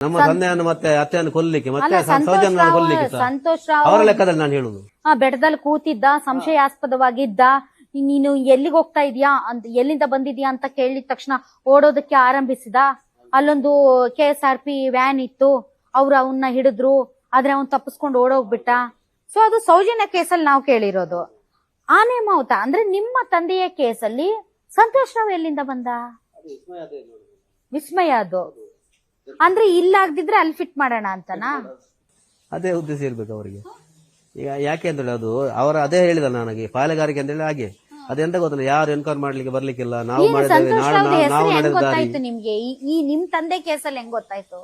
ನಮ್ಮ ತಂದೆಯನ್ನು ಮತ್ತೆ ಅತ್ತೆಯನ್ನು ಕೊಲ್ಲಿಕ್ಕೆ ಮತ್ತೆ ಅಲ್ಲ, ಸಂತೋಷ್ ಸೌಜನ್ಯ ರಾವ್ ಕೊಲ್ಲಿಕ್ಕೆ ಸಂತೋಷ್ ರಾವ್ ಅವರ ಲೆಕ್ಕದಲ್ಲಿ ನಾನು ಹೇಳುದು. ಬೆಟ್ಟದಲ್ಲಿ ಕೂತಿದ್ದ, ಸಂಶಯಾಸ್ಪದವಾಗಿದ್ದ. ನೀನು ಎಲ್ಲಿಗೆ ಹೋಗ್ತಾ ಇದೀಯಾ ಅಂತ, ಎಲ್ಲಿಂದ ಬಂದಿದ್ಯಾ ಅಂತ ಕೇಳಿದ ತಕ್ಷಣ ಓಡೋದಕ್ಕೆ ಆರಂಭಿಸಿದ. ಅಲ್ಲೊಂದು KSRP ವ್ಯಾನ್ ಇತ್ತು, ಅವ್ರು ಅವನ್ನ ಹಿಡಿದ್ರು, ಆದ್ರೆ ಅವ್ನ್ ತಪ್ಪಿಸ್ಕೊಂಡು ಓಡೋಗ್ಬಿಟ್ಟ. ಸೊ ಅದು ಸೌಜನ್ಯ ಕೇಸಲ್ಲಿ ನಾವು ಕೇಳಿರೋದು. ಆನೆ ಮಾವುತ ಅಂದ್ರೆ ನಿಮ್ಮ ತಂದೆಯ ಕೇಸಲ್ಲಿ ಸಂತೋಷ್ ರಾವ್ ಎಲ್ಲಿಂದ ಬಂದ? ವಿಸ್ಮಯ ಅದು ಅಂದ್ರೆ ಇಲ್ಲಾಗ್ದಿದ್ರೆ ಅಲ್ಲಿ ಫಿಟ್ ಮಾಡೋಣ ಅಂತನಾ? ಅದೇ ಉದ್ದೇಶ ಇರ್ಬೇಕು ಅವರಿಗೆ. ಈಗ ಯಾಕೆ ಅಂದ್ರೆ ಅದು ಅವರ ಅದೇ ಹೇಳಿದ ನನಗೆ ಪಾಲೆಗಾರಿಕೆ ಅಂತ ಹೇಳಿ ಹಾಗೆ ಅದೆಂತ ಗೊತ್ತಿಲ್ಲ, ಯಾರು ಎನ್ಕ್ವೈರ್ ಮಾಡ್ಲಿಕ್ಕೆ ಬರ್ಲಿಕ್ಕಿಲ್ಲ, ನಾವು ಮಾಡಿದ್ದೇವೆ, ಸಂತೋಷ್ ರಾವ್ ನಾವು ಹೆಸರು ಹೆಂಗ್ ನಡೆದ ದಾರಿ. ಗೊತ್ತಾಯ್ತು ನಿಮ್ಗೆ? ಈ ನಿಮ್ ತಂದೆ ಕೇಸಲ್ಲಿ ಹೆಂಗ್ ಗೊತ್ತಾಯ್ತು?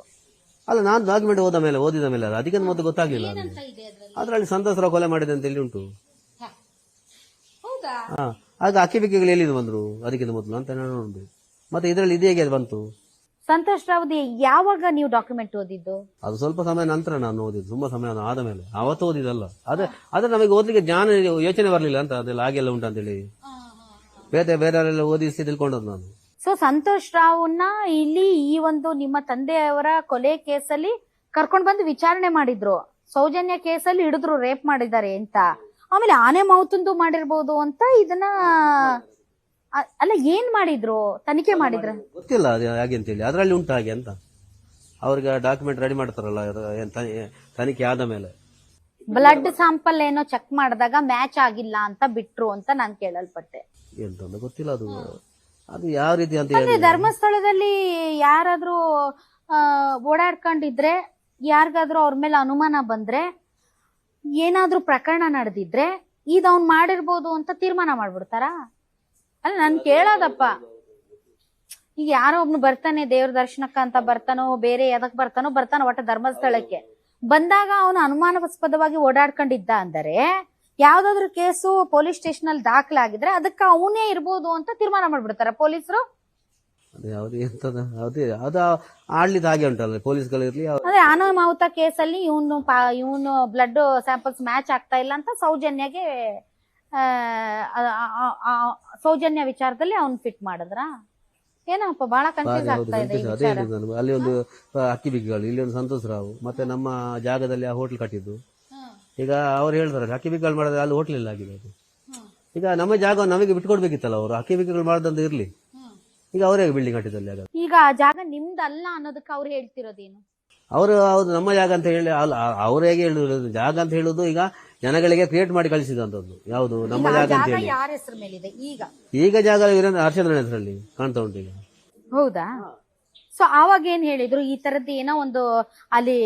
ಅಲ್ಲ, ನಾನು ಡಾಕ್ಯುಮೆಂಟ್ ಓದಿದ ಮೇಲೆ ಅದಕ್ಕಿಂತ ಮೊದಲು ಗೊತ್ತಾಗ್ಲಿಲ್ಲ ನನಗೆ. ಅದ್ರಲ್ಲಿ ಸಂತೋಷ್ ರಾವ್ ಕೊಲೆ ಮಾಡಿದೆ ಅಂತ ಇಲ್ಲಿ ಉಂಟು. ಹಾ, ಆಗ ಅಕ್ಕಿ ಬಿಕ್ಕಿಗಳು ಎಲ್ಲಿಂದ ಬಂದ್ರು ಅದಕ್ಕಿಂತ ಮೊದಲು ಅಂತ ನಾನು ನೋಡುದು. ಮತ್ತೆ ಇದರಲ್ಲಿ ಇದು ಹೇಗೆ ಬಂತು? ಸಂತೋಷ್ ರಾವ್ ಯಾವಾಗ ನೀವು ಡಾಕ್ಯುಮೆಂಟ್ ಓದಿದ್ದು? ಅದು ಸ್ವಲ್ಪ ಸಮಯ ನಂತರ ನಾನು ಓದಿದ್ದು, ತುಂಬಾ ಸಮಯ ಆದ ಮೇಲೆ. ಅವತ್ತು ಓದಿದಲ್ಲ, ಅದೇ ನಮಗೆ ಓದ್ಲಿಕ್ಕೆ ಜ್ಞಾನ ಯೋಚನೆ ಬರ್ಲಿಲ್ಲ ಅಂತ, ಅದೆಲ್ಲ ಹಾಗೆಲ್ಲ ಉಂಟಂತೇಳಿ ಬೇರೆಯವರೆಲ್ಲ ಓದಿಸಿ ತಿಳ್ಕೊಂಡದ್ದು ನಾನು. ಸೊ ಸಂತೋಷ್ ರಾವ್ನ ಇಲ್ಲಿ ಈ ಒಂದು ನಿಮ್ಮ ತಂದೆಯವರ ಕೊಲೆ ಕೇಸಲ್ಲಿ ಕರ್ಕೊಂಡ್ ಬಂದು ವಿಚಾರಣೆ ಮಾಡಿದ್ರು, ಸೌಜನ್ಯ ಕೇಸಲ್ಲಿ ಹಿಡಿದ್ರು, ರೇಪ್ ಮಾಡಿದ್ದಾರೆ ಅಂತ. ಆಮೇಲೆ ಆನೆ ಮಾವುತಂದು ಮಾಡಿರ್ಬೋದು ಅಂತ ಇದನ್ನ ಅಲ್ಲ ಏನ್ ಮಾಡಿದ್ರು? ತನಿಖೆ ಮಾಡಿದ್ರ? ಗೊತ್ತಿಲ್ಲ ಅದು ಹಾಗೆ ಅಂತೇಳಿ, ಅದ್ರಲ್ಲಿ ಉಂಟು ಹಾಗೆ ಅಂತ. ಅವ್ರಿಗೆ ಡಾಕ್ಯುಮೆಂಟ್ ರೆಡಿ ಮಾಡ್ತಾರಲ್ಲ ತನಿಖೆ ಆದ ಮೇಲೆ. ಬ್ಲಡ್ ಸ್ಯಾಂಪಲ್ ಏನೋ ಚೆಕ್ ಮಾಡಿದಾಗ ಮ್ಯಾಚ್ ಆಗಿಲ್ಲ ಅಂತ ಬಿಟ್ರು ಅಂತ ನಾನ್ ಕೇಳಲ್ಪಟ್ಟೆ. ಎಂತ ಗೊತ್ತಿಲ್ಲ ಅದು ಯಾವ ರೀತಿ ಅಂತ ಅಂದ್ರೆ ಹೇಳಿ. ಧರ್ಮಸ್ಥಳದಲ್ಲಿ ಯಾರಾದ್ರೂ ಓಡಾಡ್ಕೊಂಡಿದ್ರೆ, ಯಾರಿಗಾದ್ರೂ ಅವ್ರ ಮೇಲೆ ಅನುಮಾನ ಬಂದ್ರೆ, ಏನಾದ್ರೂ ಪ್ರಕರಣ ನಡೆದಿದ್ರೆ ಇದ್ ಅವ್ನ್ ಮಾಡಿರ್ಬೋದು ಅಂತ ತೀರ್ಮಾನ ಮಾಡ್ಬಿಡ್ತಾರಾ? ಅಲ್ಲ ನಾನ್ ಕೇಳೋದಪ್ಪ, ಈಗ ಯಾರೋ ಒಬ್ನು ಬರ್ತಾನೆ ದೇವ್ರ ದರ್ಶನಕ್ಕ ಅಂತ ಬರ್ತಾನೋ, ಬೇರೆ ಎದಕ್ ಬರ್ತಾನೋ ಒಟ್ಟ ಧರ್ಮಸ್ಥಳಕ್ಕೆ ಬಂದಾಗ ಅವನು ಅನುಮಾನಾಸ್ಪದವಾಗಿ ಓಡಾಡ್ಕೊಂಡಿದ್ದ ಅಂದರೆ, ಯಾವ್ದಾದ್ರು ಕೇಸು ಪೊಲೀಸ್ ಸ್ಟೇಷನ್ ಅಲ್ಲಿ ದಾಖಲಾಗಿದ್ರೆ ಅದಕ್ಕೆ ಅವನೇ ಇರ್ಬೋದು ಅಂತ ತೀರ್ಮಾನ ಮಾಡ್ಬಿಡ್ತಾರ ಪೊಲೀಸರು. ಅದು ಆಡ್ಲಿದ್ದು ಹಾಗೆ ಉಂಟಲ್ಲ ಪೊಲೀಸ್ಗಳಿರ್ಲಿ. ಅದೇ ಆನೆ ಮಾವುತ ಕೇಸಲ್ಲಿ ಇವನು ಬ್ಲಡ್ ಸ್ಯಾಂಪಲ್ಸ್ ಮ್ಯಾಚ್ ಆಗ್ತಾ ಇಲ್ಲ ಅಂತ ಸೌಜನ್ಯ ವಿಚಾರದಲ್ಲಿ ಅವ್ನ್ ಫಿಟ್ ಮಾಡಿದ್ರ? ಏನಪ್ಪ ಬಹಳ ಕನ್ಫ್ಯೂಸ್ ಆಗ್ತಾ ಇದೆ. ಅಲ್ಲಿ ಒಂದು ಅಕ್ಕಿ ಬಿಕ್ಕಿಗಳು, ಇಲ್ಲಿ ಒಂದು ಸಂತೋಷ್ ರಾವ್, ಮತ್ತೆ ನಮ್ಮ ಜಾಗದಲ್ಲಿ ಆ ಹೋಟ್ಲ್ ಕಟ್ಟಿದ್ದು. ಈಗ ಅವ್ರು ಹೇಳ್ತಾರೆ ಅಕ್ಕಿ ಬಿಕ್ಕಿಗಳು ಮಾಡಿದ್ರೆ ಅಲ್ಲಿ ಹೋಟ್ಲ್ ಇಲ್ಲ ಆಗಿದೆ. ಅದು ಈಗ ನಮ್ಮ ಜಾಗ ನಮಗೆ ಬಿಟ್ಕೊಡ್ಬೇಕಿತ್ತಲ್ಲ, ಅವರು ಅಕ್ಕಿ ಬಿಕ್ಕಿಗಳು ಮಾಡ್ದಂತ ಇರ್ಲಿ. ಈಗ ಅವರೇ ಬಿಲ್ಡಿಂಗ್ ಕಟ್ಟಿದಲ್ಲಿ. ಈಗ ಆ ಜಾಗ ನಿಮ್ದಲ್ಲ ಅನ್ನೋದಕ್ಕೆ ಅವ್ರು ಹೇಳ್ತಿರೋದೇನು? ಅವರು ಹೌದು ನಮ್ಮ ಜಾಗ ಅಂತ ಹೇಳಿ ಅವ್ರು ಹೇಗೆ ಹೇಳುದು, ಜಾಗ ಅಂತ ಹೇಳುದು ಈಗ ಜನಗಳಿಗೆ ಕ್ರಿಯೇಟ್ ಮಾಡಿ ಕಳಿಸಿದಂತದ್ದು. ಯಾವುದು ನಮ್ಮ ಜಾಗ ಅಂತ ಹೇಳಿ. ಯಾರ ಹೆಸರು ಮೇಲಿದೆ ಈಗ ಜಾಗ ಹರ್ಷೇಂದ್ರ ಹೆಸರಲ್ಲಿ ಕಾಣ್ತಾ ಉಂಟು ಈಗ. ಹೌದಾ? ಸೊ ಆವಾಗ ಏನ್ ಹೇಳಿದ್ರು? ಈ ತರದ್ದು ಏನೋ ಒಂದು ಅಲ್ಲಿ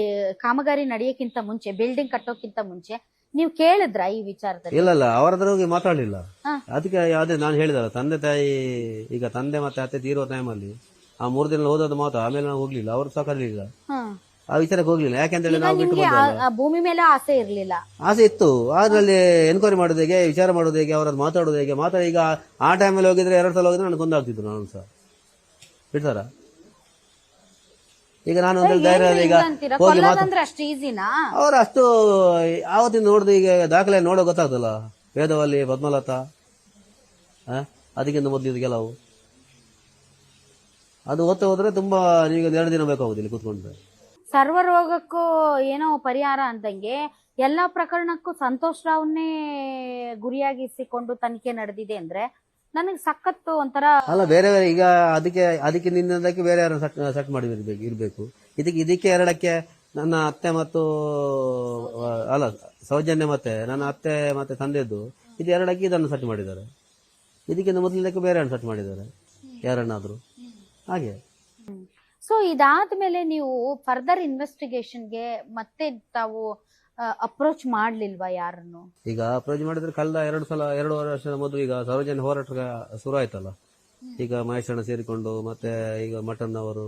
ಕಾಮಗಾರಿ ನಡೆಯಕ್ಕಿಂತ ಮುಂಚೆ, ಬಿಲ್ಡಿಂಗ್ ಕಟ್ಟೋಕ್ಕಿಂತ ಮುಂಚೆ ನೀವು ಕೇಳಿದ್ರ ಈ ವಿಚಾರದಲ್ಲಿ? ಇಲ್ಲ, ಅವರದ್ರ ಹೋಗಿ ಮಾತಾಡ್ಲಿಲ್ಲ. ಅದಕ್ಕೆ ಅದೇ ನಾನು ಹೇಳಿದಲ್ಲ, ತಂದೆ ತಾಯಿ ಈಗ ತಂದೆ ಮತ್ತೆ ಅತ್ತೆ ತೀರೋ ಟೈಮಲ್ಲಿ ಆ 3 ದಿನ ಹೋದದ್ದು ಮಾತ್ರ. ಆಮೇಲೆ ನಾವು ಹೋಗ್ಲಿಲ್ಲ, ಅವ್ರು ಸಹ ಕರೀಲಿಲ್ಲ, ಆ ವಿಚಾರಕ್ಕೆ ಹೋಗ್ಲಿಲ್ಲ. ಯಾಕೆಂತೇಳಿ ನಾವು ಬಿಟ್ಟು ಭೂಮಿ ಮೇಲೆ ಆಸೆ ಇರ್ಲಿಲ್ಲ. ಆಸೆ ಇತ್ತು, ಅದ್ರಲ್ಲಿ ಎನ್ಕ್ವೈರಿ ಮಾಡೋದು ಹೇಗೆ, ವಿಚಾರ ಮಾಡೋದು ಹೇಗೆ, ಅವ್ರದ್ದು ಮಾತಾಡೋದು ಹೇಗೆ. ಈಗ ಆ ಟೈಮಲ್ಲಿ ಹೋಗಿದ್ರೆ 2 ಸಲ ಹೋಗಿದ್ರೆ ನನಗೆ ಗೊಂದಾಗ್ತಿತ್ತು, ನಾನು ಸಹ ಬಿಡ್ತಾರ. ಈಗ ನಾನು ಒಂದು ಧೈರ್ಯ ಈಗ ಹೋಗಿ ಅಷ್ಟು ಈಸಿನಾ? ಅವ್ರು ಅಷ್ಟು ಆವತ್ತಿನ ನೋಡುದು ಈಗ ದಾಖಲೆ ನೋಡೋ ಗೊತ್ತಾಗ್ತಲ್ಲ, ವೇದವಲ್ಲಿ, ಪದ್ಮಲತಾ, ಅದಕ್ಕಿಂತ ಮೊದಲು ಇದು ಕೆಲವು ಅದು ಓದ್ತಾ ಹೋದ್ರೆ ತುಂಬಾ ಈಗ 2 ದಿನ ಬೇಕಾಗುದಿಲ್ಲ ಕೂತ್ಕೊಂಡ್ರೆ. ಸರ್ವರೋಗಕ್ಕೂ ಏನೋ ಪರಿಹಾರ ಅಂದಂಗೆ ಎಲ್ಲಾ ಪ್ರಕರಣಕ್ಕೂ ಸಂತೋಷ್ ರಾವ್ನೇ ಗುರಿಯಾಗಿಸಿಕೊಂಡು ತನಿಖೆ ನಡೆದಿದೆ ಅಂದ್ರೆ ನನಗೆ ಸಖತ್ತು ಒಂಥರ. ಅಲ್ಲ ಬೇರೆ ಈಗ ಅದಕ್ಕೆ ನಿನ್ನದಕ್ಕೆ ಬೇರೆ ಯಾರು ಸೆಟ್ ಮಾಡಿ ಇರ್ಬೇಕು. ಇದಕ್ಕೆ ಎರಡಕ್ಕೆ ನನ್ನ ಅತ್ತೆ ಮತ್ತು ಅಲ್ಲ ಸೌಜನ್ಯ ಮತ್ತೆ ನನ್ನ ಅತ್ತೆ ಮತ್ತೆ ತಂದೆದ್ದು ಇದು ಎರಡಕ್ಕೆ ಇದನ್ನು ಸೆಟ್ ಮಾಡಿದ್ದಾರೆ. ಇದಕ್ಕಿಂತ ಮೊದಲಿದ್ದಕ್ಕೆ ಬೇರೆ ಸೆಟ್ ಮಾಡಿದ್ದಾರೆ ಯಾರನ್ನಾದ್ರೂ ಹಾಗೆ. ಸೊ ಇದಾದ್ಮೇಲೆ ನೀವು ಫರ್ದರ್ ಇನ್ವೆಸ್ಟಿಗೇಷನ್ಗೆ ಮತ್ತೆ ತಾವು ಅಪ್ರೋಚ್ ಮಾಡ್ಲಿಲ್ವಾ ಯಾರನ್ನು? ಈಗ ಅಪ್ರೋಚ್ ಮಾಡಿದ್ರೆ ಕಳೆದ 2 ವರ್ಷದ ಮೊದಲು ಈಗ ಸಾರ್ವಜನಿಕ ಹೋರಾಟ ಶುರು ಆಯ್ತಲ್ಲ. ಈಗ ಮಹೇಶಣ್ಣ ಸೇರಿಕೊಂಡು ಮತ್ತೆ ಈಗ ಮಟನ್ ಅವರು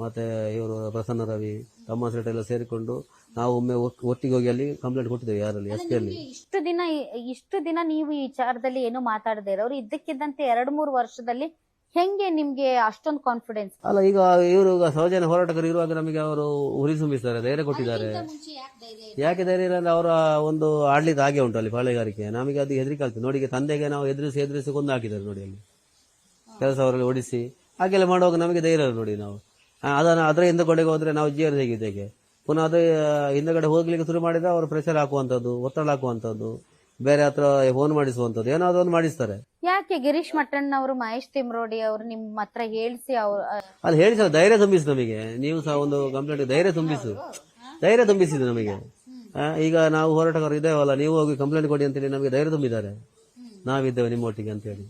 ಮತ್ತೆ ಇವರು ಪ್ರಸನ್ನ ರವಿ ತಮ್ಮ ಸೇಟ್ ಎಲ್ಲ ಸೇರಿಕೊಂಡು ನಾವು ಒಮ್ಮೆ ಒಟ್ಟಿಗೆ ಹೋಗಿ ಅಲ್ಲಿ ಕಂಪ್ಲೇಂಟ್ ಕೊಟ್ಟಿದ್ದೇವೆ. ಯಾರಲ್ಲಿ ಎಸ್ ಪಿ ಅಲ್ಲಿ. ಇಷ್ಟು ದಿನ ನೀವು ಈ ವಿಚಾರದಲ್ಲಿ ಏನು ಮಾತಾಡದೇ ಇರೋರು ಇದ್ದಕ್ಕಿದ್ದಂತೆ 2-3 ವರ್ಷದಲ್ಲಿ ಹೆಂಗೆ ನಿಮ್ಗೆ ಅಷ್ಟೊಂದು ಕಾನ್ಫಿಡೆನ್ಸ್? ಅಲ್ಲ ಈಗ ಇವರು ಸೌಜನ್ಯ ಹೋರಾಟಗಾರರು ಇರುವಾಗ ನಮಗೆ ಅವರು ಉರಿ ತುಂಬಿಸ್ತಾರೆ, ಧೈರ್ಯ ಕೊಟ್ಟಿದ್ದಾರೆ. ಯಾಕೆ ಧೈರ್ಯ ಇಲ್ಲ ಅಂದ್ರೆ ಅವರ ಒಂದು ಆಡ್ಲಿಕ್ಕೆ ಹಾಗೆ ಉಂಟು ಅಲ್ಲಿ ಪಾಳೆಗಾರಿಕೆ. ನಮಗೆ ಅದು ಹೆದರಿಕೆ ಆಗ್ತದೆ ನೋಡಿ. ಈಗ ತಂದೆಗೆ ನಾವು ಎದುರಿಸಿ ಕೊಂದು ಹಾಕಿದ್ದಾರೆ ನೋಡಿ ಅಲ್ಲಿ ಕೆಲಸ ಅವರಲ್ಲಿ ಓಡಿಸಿ ಹಾಗೆಲ್ಲ ಮಾಡುವಾಗ ನಮಗೆ ಧೈರ್ಯ ನೋಡಿ. ನಾವು ಅದನ್ನ ಅದರ ಹಿಂದಗಡೆಗೆ ಹೋದ್ರೆ ನಾವು ಜೀವನ ಹೇಗೆ ಪುನಃ ಅದು ಹಿಂದಗಡೆ ಹೋಗ್ಲಿಕ್ಕೆ ಶುರು ಮಾಡಿದ್ರೆ ಅವರು ಪ್ರೆಷರ್ ಹಾಕುವಂಥದ್ದು, ಒತ್ತಡ ಹಾಕುವಂಥದ್ದು, ಬೇರೆ ಹತ್ರ ಫೋನ್ ಮಾಡಿಸುವಂಥದ್ದು, ಏನಾದ್ರು ಒಂದು ಮಾಡಿಸ್ತಾರೆ. ಯಾಕೆ ಗಿರೀಶ್ ಮಟ್ಟಣ್ಣ ಅವರು, ಮಹೇಶ್ ತಿಮ್ರೋಡಿ ಅವರು ನಿಮ್ಮ ಹತ್ರ ಹೇಳಿಸಿ ಅದು ಹೇಳಿ ಸರ್ ಧೈರ್ಯ ತುಂಬಿಸಿ ನಮಗೆ. ನೀವು ಸಹ ಒಂದು ಕಂಪ್ಲೇಂಟ್ ಧೈರ್ಯ ತುಂಬಿಸಿದೆ ನಮಗೆ. ಈಗ ನಾವು ಹೋರಾಟಗಾರರು ಇದ್ದೇವಲ್ಲ, ನೀವು ಹೋಗಿ ಕಂಪ್ಲೇಂಟ್ ಕೊಡಿ ಅಂತೇಳಿ ನಮಗೆ ಧೈರ್ಯ ತುಂಬಿದ್ದಾರೆ, ನಾವಿದ್ದೇವೆ ನಿಮ್ಮೊಟ್ಟಿಗೆ ಅಂತೇಳಿ.